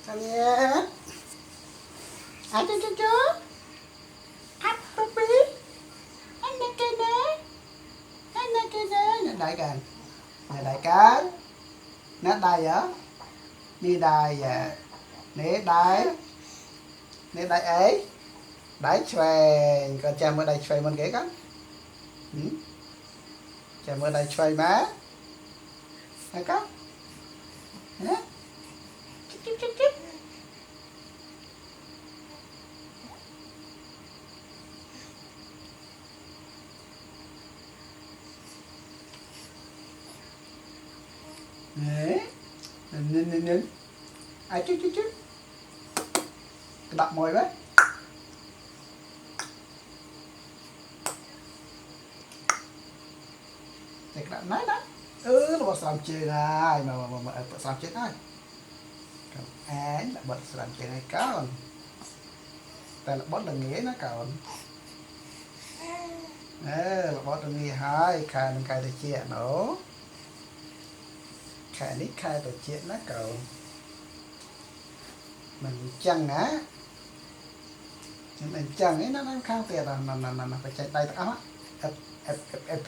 Kalian ada cucu apa bi anak kene nhận đạiกันnhận đại cái nét đại á đi đại nét đại ấy đại xoay còn cha mới đại xoay mình ghế con cha mới đại xoay má hay con hả chip đấy nên ai chút đập mồi đấy thì cái đập nói đó nó bật làm chơi này mà bật làm chơi này còn án là bật làm chơi này con tại là bot là nghĩa nó còn là bot là nghĩa hai khai mình khai được chuyện nó khai nít khai được chuyện nó cậu mình chăng á mình chăng ấy nó khang tiền là phải chạy tay tao á ép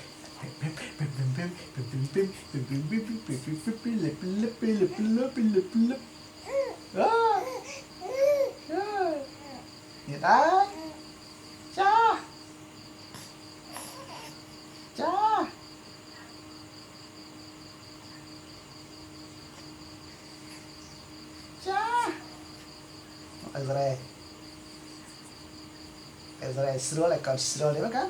Nhiệt đấy cha Ezra siro lại còn siro đấy bác á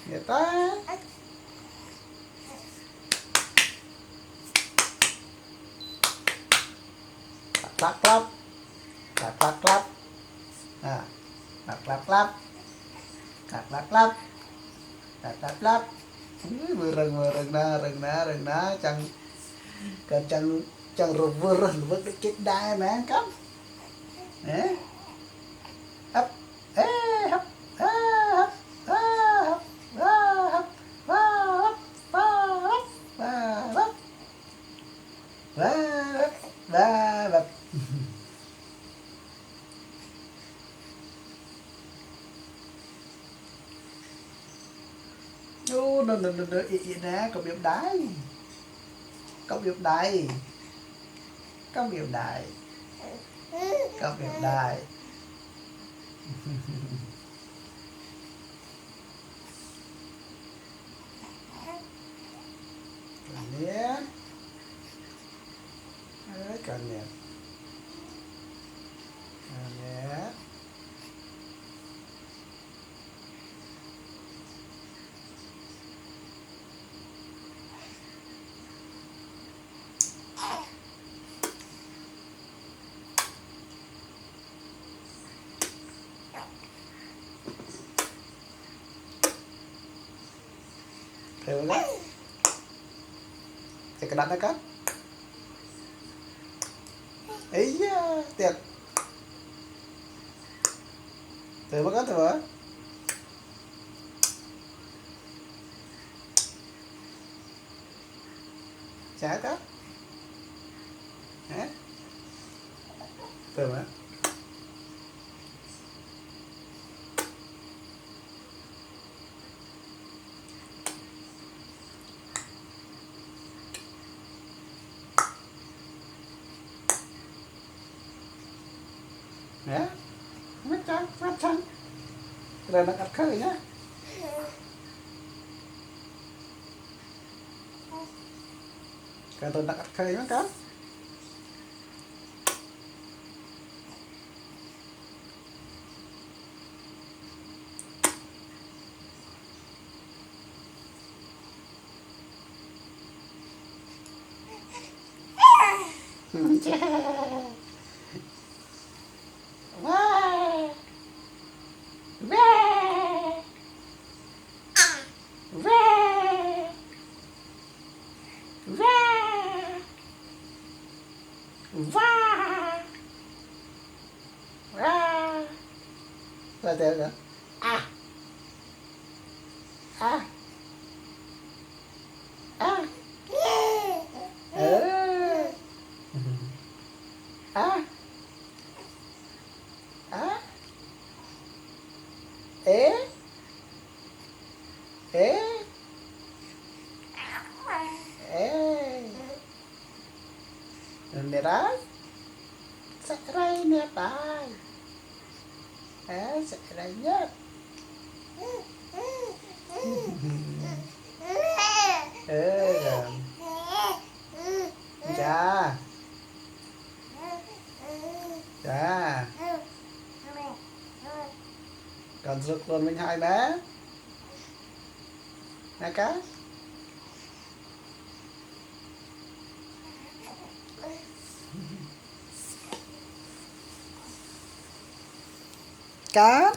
Nhiệt đấy clap clap à clap vừa rừng đá chẳng cần chẳng rồi vừa cái chết đai mà ăn cắm nè hấp hấp nó ý nè có biểu đáy cần nè Theo đó thì cái đặt nó cắt ấy tiệt từ bắt từ vợ trái cắt hả từ vợ nè mắt trắng rồi nó cắt khơi nhá cái tôi đặt khơi nó cắt Ra theo kìa nè đó sẽ đây nè tài sẽ đây nhất rồi dạ dạ còn rực luôn mình hai bé hai cá cá